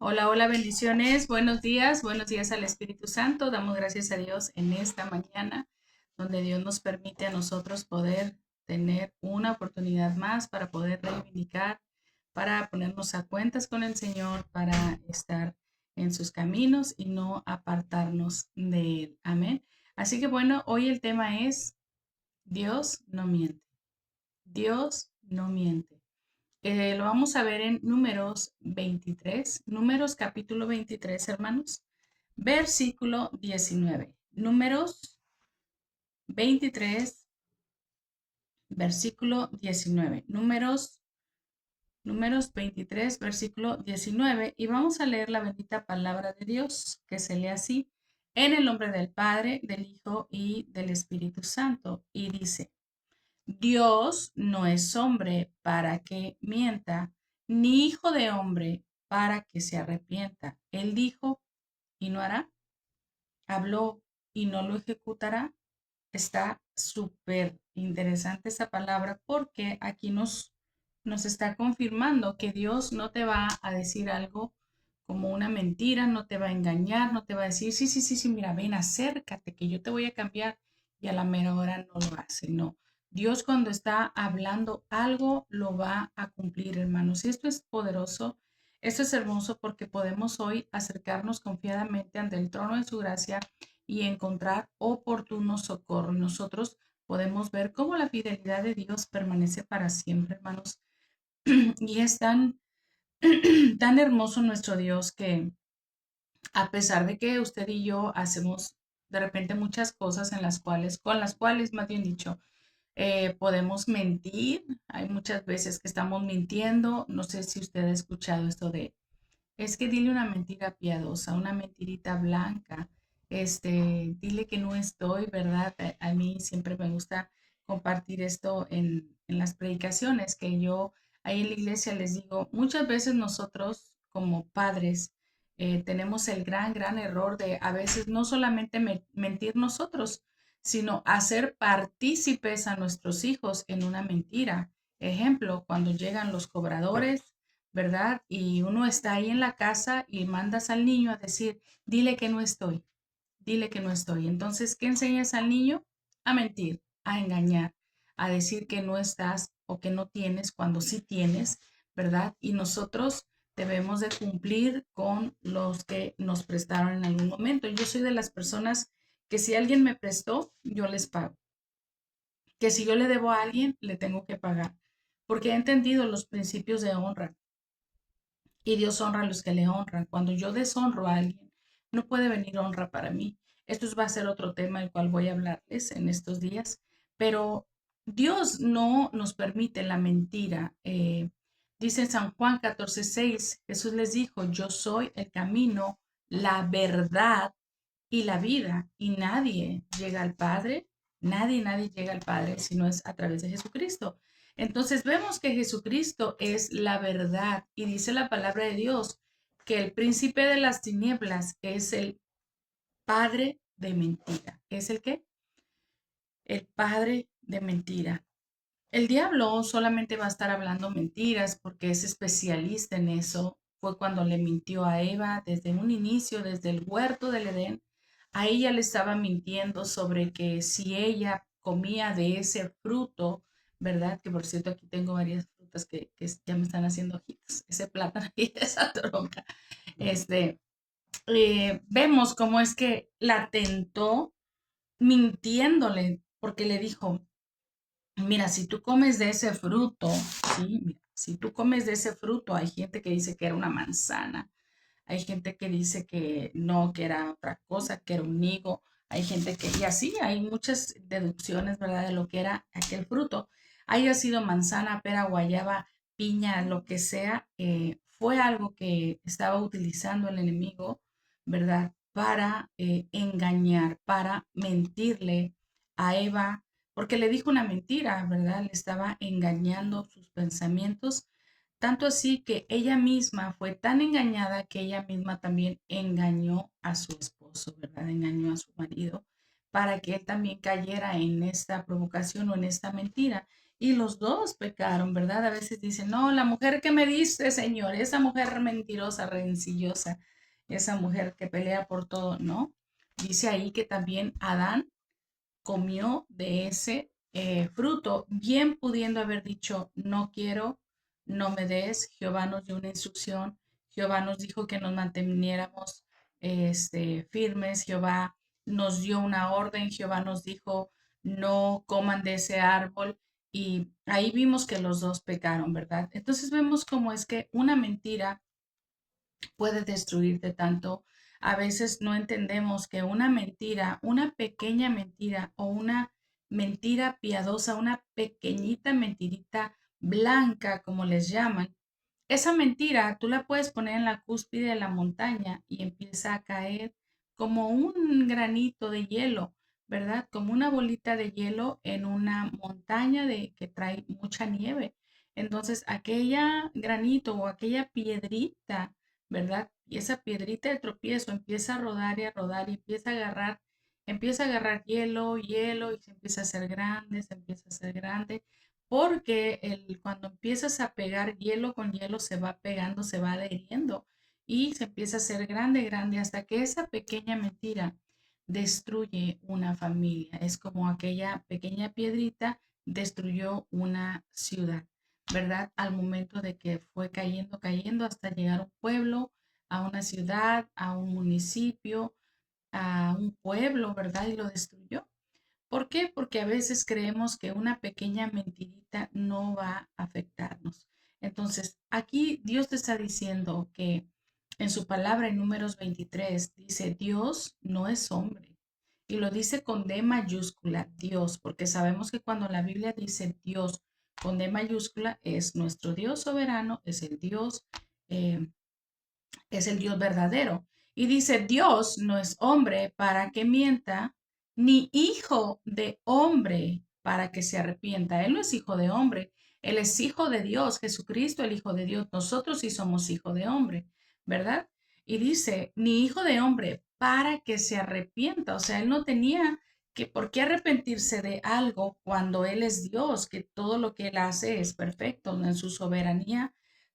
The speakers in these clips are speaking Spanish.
Hola, hola, bendiciones. Buenos días al Espíritu Santo. Damos gracias a Dios en esta mañana, donde Dios nos permite a nosotros poder tener una oportunidad más para poder reivindicar, para ponernos a cuentas con el Señor, para estar en sus caminos y no apartarnos de Él. Amén. Así que bueno, hoy el tema es Dios no miente. Dios no miente. Lo vamos a ver en Números 23, Números capítulo 23, hermanos, versículo 19. Números 23, versículo 19. Números 23, versículo 19. Y vamos a leer la bendita palabra de Dios, que se lee así, en el nombre del Padre, del Hijo y del Espíritu Santo. Y dice, Dios no es hombre para que mienta, ni hijo de hombre para que se arrepienta. Él dijo y no hará, habló y no lo ejecutará. Está súper interesante esa palabra porque aquí nos está confirmando que Dios no te va a decir algo como una mentira, no te va a engañar, no te va a decir, sí, sí, sí, sí, mira, ven, acércate, que yo te voy a cambiar y a la mera hora no lo hace, no. Dios cuando está hablando algo lo va a cumplir, hermanos. Y esto es poderoso, esto es hermoso porque podemos hoy acercarnos confiadamente ante el trono de su gracia y encontrar oportuno socorro. Nosotros podemos ver cómo la fidelidad de Dios permanece para siempre, hermanos. Y es tan, tan hermoso nuestro Dios que a pesar de que usted y yo hacemos de repente muchas cosas con las cuales, más bien dicho, podemos mentir. Hay muchas veces que estamos mintiendo. No sé si usted ha escuchado esto de es que dile una mentira piadosa, una mentirita blanca. Dile que no estoy, ¿verdad? A mí siempre me gusta compartir esto en las predicaciones, que yo ahí en la iglesia les digo, muchas veces nosotros como padres tenemos el gran error de a veces no solamente mentir nosotros, sino hacer partícipes a nuestros hijos en una mentira. Ejemplo, cuando llegan los cobradores, ¿verdad? Y uno está ahí en la casa y mandas al niño a decir, dile que no estoy, dile que no estoy. Entonces, ¿qué enseñas al niño? A mentir, a engañar, a decir que no estás o que no tienes cuando sí tienes, ¿verdad? Y nosotros debemos de cumplir con los que nos prestaron en algún momento. Yo soy de las personas que si alguien me prestó, yo les pago. Que si yo le debo a alguien, le tengo que pagar. Porque he entendido los principios de honra y Dios honra a los que le honran. Cuando yo deshonro a alguien, no puede venir honra para mí. Esto va a ser otro tema del cual voy a hablarles en estos días, pero Dios no nos permite la mentira. Dice en San Juan 14:6, Jesús les dijo, yo soy el camino, la verdad y la vida, y nadie llega al Padre, nadie llega al Padre si no es a través de Jesucristo. Entonces vemos que Jesucristo es la verdad y dice la palabra de Dios que el príncipe de las tinieblas es el padre de mentira. ¿Es el qué? El padre de mentira. El diablo solamente va a estar hablando mentiras porque es especialista en eso. Fue cuando le mintió a Eva desde un inicio, desde el huerto del Edén. A ella le estaba mintiendo sobre que si ella comía de ese fruto, ¿verdad? Que por cierto aquí tengo varias frutas que ya me están haciendo ojitos. Ese plátano y esa toronja. Este, vemos cómo es que la tentó mintiéndole porque le dijo, mira, si tú comes de ese fruto, sí, mira, si tú comes de ese fruto, hay gente que dice que era una manzana, hay gente que dice que no, que era otra cosa, que era un higo, hay gente que, y así, hay muchas deducciones, ¿verdad?, de lo que era aquel fruto. Haya sido manzana, pera, guayaba, piña, lo que sea, fue algo que estaba utilizando el enemigo, ¿verdad?, para engañar, para mentirle a Eva porque le dijo una mentira, ¿verdad? Le estaba engañando sus pensamientos, tanto así que ella misma fue tan engañada que ella misma también engañó a su esposo, ¿verdad? Engañó a su marido para que él también cayera en esta provocación o en esta mentira. Y los dos pecaron, ¿verdad? A veces dicen, no, la mujer que me diste, Señor, esa mujer mentirosa, rencillosa, esa mujer que pelea por todo, ¿no? Dice ahí que también Adán comió de ese fruto, bien pudiendo haber dicho, no quiero, no me des. Jehová nos dio una instrucción, Jehová nos dijo que nos manteniéramos firmes, Jehová nos dio una orden, Jehová nos dijo, no coman de ese árbol. Y ahí vimos que los dos pecaron, ¿verdad? Entonces vemos cómo es que una mentira puede destruirte tanto. A veces no entendemos que una mentira, una pequeña mentira o una mentira piadosa, una pequeñita mentirita blanca, como les llaman, esa mentira tú la puedes poner en la cúspide de la montaña y empieza a caer como un granito de hielo, ¿verdad? Como una bolita de hielo en una montaña de que trae mucha nieve. Entonces, aquella granito o aquella piedrita, ¿verdad? Y esa piedrita de tropiezo empieza a rodar y a rodar y empieza a agarrar hielo, hielo y se empieza a hacer grande, se empieza a hacer grande porque cuando empiezas a pegar hielo con hielo se va pegando, se va adheriendo y se empieza a hacer grande, grande, hasta que esa pequeña mentira destruye una familia. Es como aquella pequeña piedrita destruyó una ciudad, ¿verdad? Al momento de que fue cayendo, cayendo hasta llegar a un pueblo, a una ciudad, a un municipio, a un pueblo, ¿verdad? Y lo destruyó. ¿Por qué? Porque a veces creemos que una pequeña mentirita no va a afectarnos. Entonces, aquí Dios te está diciendo que en su palabra en Números 23 dice, Dios no es hombre. Y lo dice con D mayúscula, Dios, porque sabemos que cuando la Biblia dice Dios con D mayúscula es nuestro Dios soberano, eh, es el Dios verdadero. Y dice, Dios no es hombre para que mienta, ni hijo de hombre para que se arrepienta. Él no es hijo de hombre, él es hijo de Dios, Jesucristo, el hijo de Dios. Nosotros sí somos hijo de hombre, ¿verdad? Y dice, ni hijo de hombre para que se arrepienta. O sea, él no tenía que por qué arrepentirse de algo cuando él es Dios, que todo lo que él hace es perfecto en su soberanía.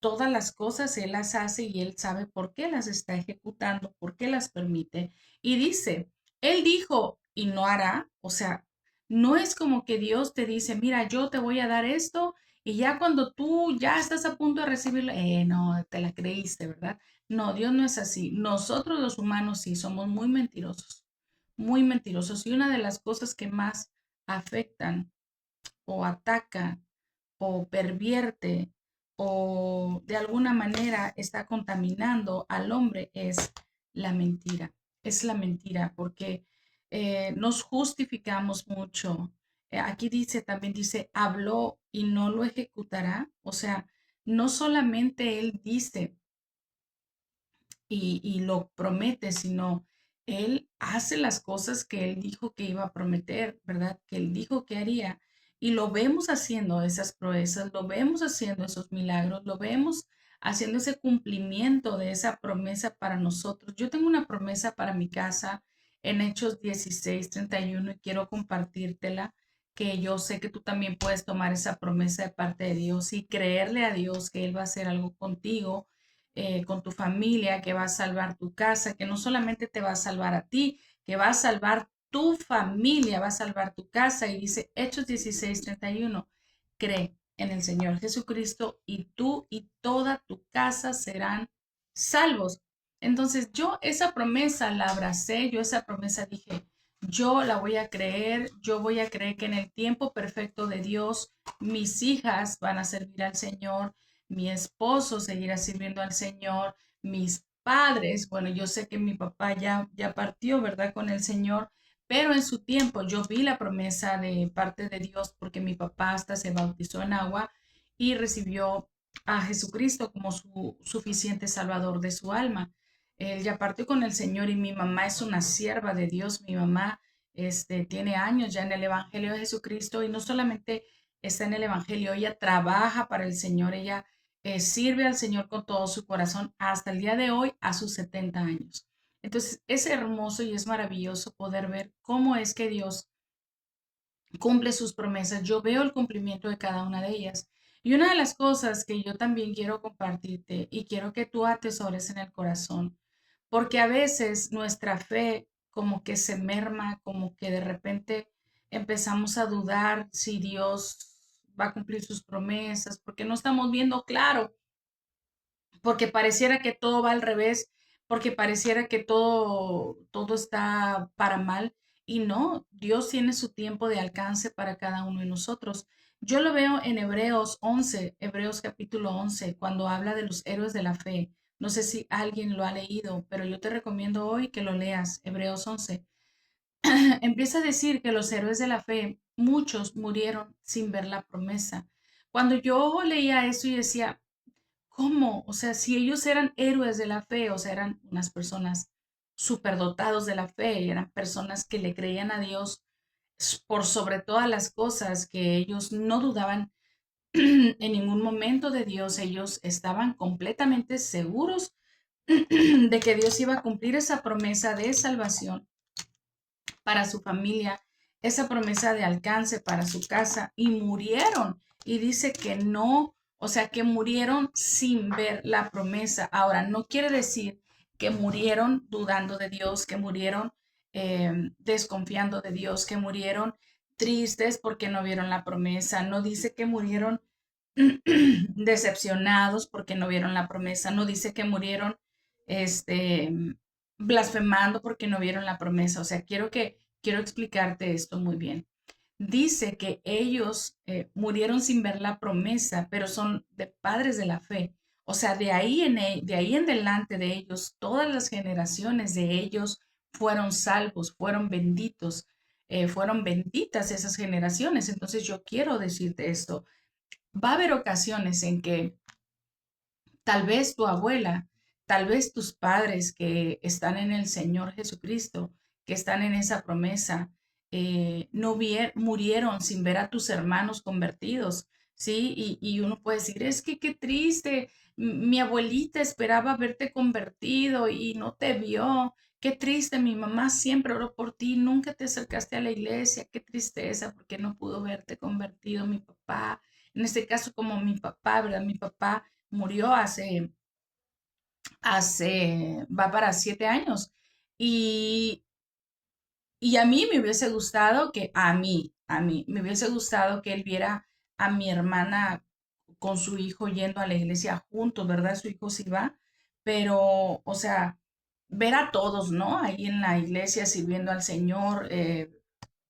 Todas las cosas Él las hace y Él sabe por qué las está ejecutando, por qué las permite. Y dice, Él dijo y no hará, o sea, no es como que Dios te dice, mira, yo te voy a dar esto y ya cuando tú ya estás a punto de recibirlo, no, te la creíste, ¿verdad? No, Dios no es así. Nosotros los humanos sí somos muy mentirosos, muy mentirosos. Y una de las cosas que más afectan o atacan o pervierte o de alguna manera está contaminando al hombre es la mentira, porque nos justificamos mucho. Aquí dice, también dice, habló y no lo ejecutará. O sea, no solamente él dice, y lo promete, sino él hace las cosas que él dijo que iba a prometer, ¿verdad? Que él dijo que haría. Y lo vemos haciendo esas proezas, lo vemos haciendo esos milagros, lo vemos haciendo ese cumplimiento de esa promesa para nosotros. Yo tengo una promesa para mi casa en Hechos 16:31 y quiero compartírtela, que yo sé que tú también puedes tomar esa promesa de parte de Dios y creerle a Dios que Él va a hacer algo contigo, con tu familia, que va a salvar tu casa, que no solamente te va a salvar a ti, que va a salvar tu familia, va a salvar tu casa. Y dice Hechos 16:31, cree en el Señor Jesucristo y tú y toda tu casa serán salvos. Entonces yo esa promesa la abracé, yo esa promesa dije, yo la voy a creer, yo voy a creer que en el tiempo perfecto de Dios mis hijas van a servir al Señor, mi esposo seguirá sirviendo al Señor, mis padres, bueno, yo sé que mi papá ya partió, ¿verdad? Con el Señor, pero en su tiempo yo vi la promesa de parte de Dios porque mi papá hasta se bautizó en agua y recibió a Jesucristo como su suficiente salvador de su alma. Él ya partió con el Señor y mi mamá es una sierva de Dios. Mi mamá tiene años ya en el Evangelio de Jesucristo y no solamente está en el Evangelio, ella trabaja para el Señor, ella sirve al Señor con todo su corazón hasta el día de hoy a sus 70 años. Entonces es hermoso y es maravilloso poder ver cómo es que Dios cumple sus promesas. Yo veo el cumplimiento de cada una de ellas. Y una de las cosas que yo también quiero compartirte y quiero que tú atesores en el corazón, porque a veces nuestra fe como que se merma, como que de repente empezamos a dudar si Dios va a cumplir sus promesas, porque no estamos viendo claro, porque pareciera que todo va al revés, porque pareciera que todo está para mal. Y no, Dios tiene su tiempo de alcance para cada uno de nosotros. Yo lo veo en Hebreos 11, Hebreos capítulo 11, cuando habla de los héroes de la fe. No sé si alguien lo ha leído, pero yo te recomiendo hoy que lo leas, Hebreos 11. Empieza a decir que los héroes de la fe, muchos murieron sin ver la promesa. Cuando yo leía eso y decía, ¿cómo? O sea, si ellos eran héroes de la fe, o sea, eran unas personas superdotados de la fe, eran personas que le creían a Dios por sobre todas las cosas, que ellos no dudaban en ningún momento de Dios, ellos estaban completamente seguros de que Dios iba a cumplir esa promesa de salvación para su familia, esa promesa de alcance para su casa y murieron. Y dice que no, o sea, que murieron sin ver la promesa. Ahora, no quiere decir que murieron dudando de Dios, que murieron desconfiando de Dios, que murieron tristes porque no vieron la promesa. No dice que murieron decepcionados porque no vieron la promesa. No dice que murieron este, blasfemando porque no vieron la promesa. O sea, quiero explicarte esto muy bien. Dice que ellos murieron sin ver la promesa, pero son de padres de la fe. O sea, de ahí en delante de ellos, todas las generaciones de ellos fueron salvos, fueron benditos, fueron benditas esas generaciones. Entonces yo quiero decirte esto. Va a haber ocasiones en que tal vez tu abuela, tal vez tus padres que están en el Señor Jesucristo, que están en esa promesa, no murieron sin ver a tus hermanos convertidos, ¿sí? Y uno puede decir, es que qué triste, mi abuelita esperaba verte convertido y no te vio. Qué triste, mi mamá siempre oró por ti, nunca te acercaste a la iglesia, qué tristeza porque no pudo verte convertido mi papá. En este caso, como mi papá, ¿verdad? Mi papá murió va para 7 años. Y, y a mí me hubiese gustado me hubiese gustado que él viera a mi hermana con su hijo yendo a la iglesia juntos, ¿verdad? Su hijo sí va, pero, o sea, ver a todos, ¿no? Ahí en la iglesia sirviendo al Señor,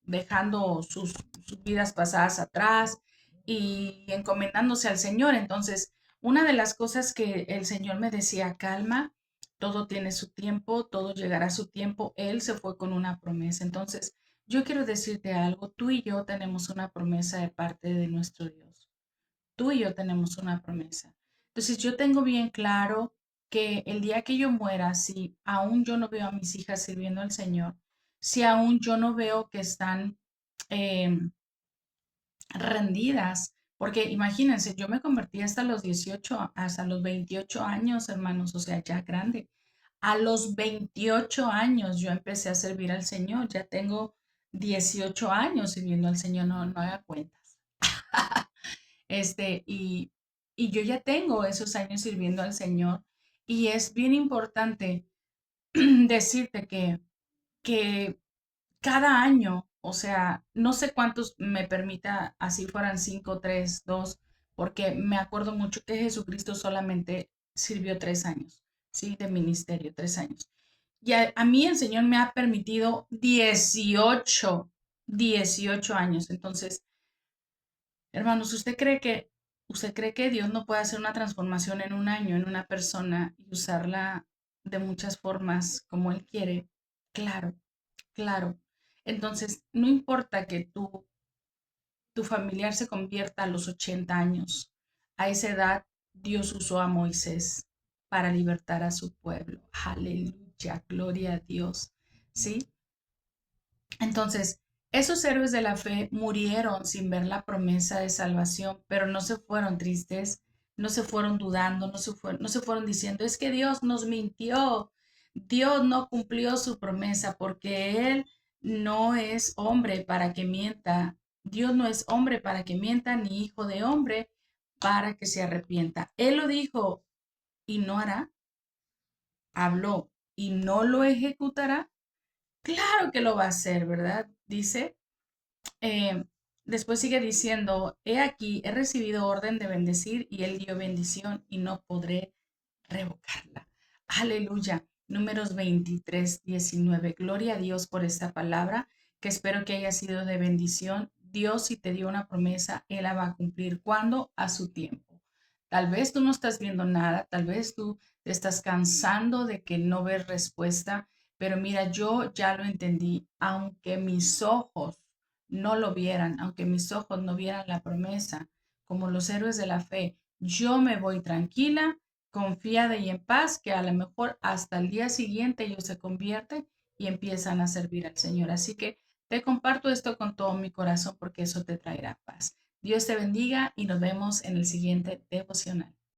dejando sus vidas pasadas atrás y encomendándose al Señor. Entonces, una de las cosas que el Señor me decía, calma, todo tiene su tiempo, todo llegará a su tiempo. Él se fue con una promesa. Entonces, yo quiero decirte algo, tú y yo tenemos una promesa de parte de nuestro Dios. Tú y yo tenemos una promesa. Entonces, yo tengo bien claro que el día que yo muera, si aún yo no veo a mis hijas sirviendo al Señor, si aún yo no veo que están eh, rendidas, porque imagínense, yo me convertí hasta los 18, hasta los 28 años, hermanos, o sea, ya grande. A los 28 años yo empecé a servir al Señor, ya tengo 18 años sirviendo al Señor, no haga cuentas. Este, y yo ya tengo esos años sirviendo al Señor y es bien importante decirte que cada año, o sea, no sé cuántos me permita, así fueran 5, 3, 2, porque me acuerdo mucho que Jesucristo solamente sirvió 3 años, ¿sí? De ministerio, 3 años. Y a mí el Señor me ha permitido 18 años. Entonces, hermanos, usted cree que Dios no puede hacer una transformación en un año en una persona y usarla de muchas formas como Él quiere? Claro, claro. Entonces, no importa que tu familiar se convierta a los 80 años. A esa edad, Dios usó a Moisés para libertar a su pueblo. Aleluya, gloria a Dios. ¿Sí? Entonces, esos héroes de la fe murieron sin ver la promesa de salvación, pero no se fueron tristes, no se fueron dudando, no se fueron diciendo, es que Dios nos mintió, Dios no cumplió su promesa porque Él no es hombre para que mienta, Dios no es hombre para que mienta, ni hijo de hombre para que se arrepienta. Él lo dijo y no hará, habló y no lo ejecutará. Claro que lo va a hacer, ¿verdad? Dice, eh, después sigue diciendo, he aquí, he recibido orden de bendecir y él dio bendición y no podré revocarla. Aleluya. Números 23:19. Gloria a Dios por esta palabra, que espero que haya sido de bendición. Dios, si te dio una promesa, Él la va a cumplir. ¿Cuándo? A su tiempo. Tal vez tú no estás viendo nada, tal vez tú te estás cansando de que no ves respuesta, pero mira, yo ya lo entendí. Aunque mis ojos no lo vieran, aunque mis ojos no vieran la promesa, como los héroes de la fe, yo me voy tranquila, confiada y en paz, que a lo mejor hasta el día siguiente ellos se convierten y empiezan a servir al Señor. Así que te comparto esto con todo mi corazón porque eso te traerá paz. Dios te bendiga y nos vemos en el siguiente devocional.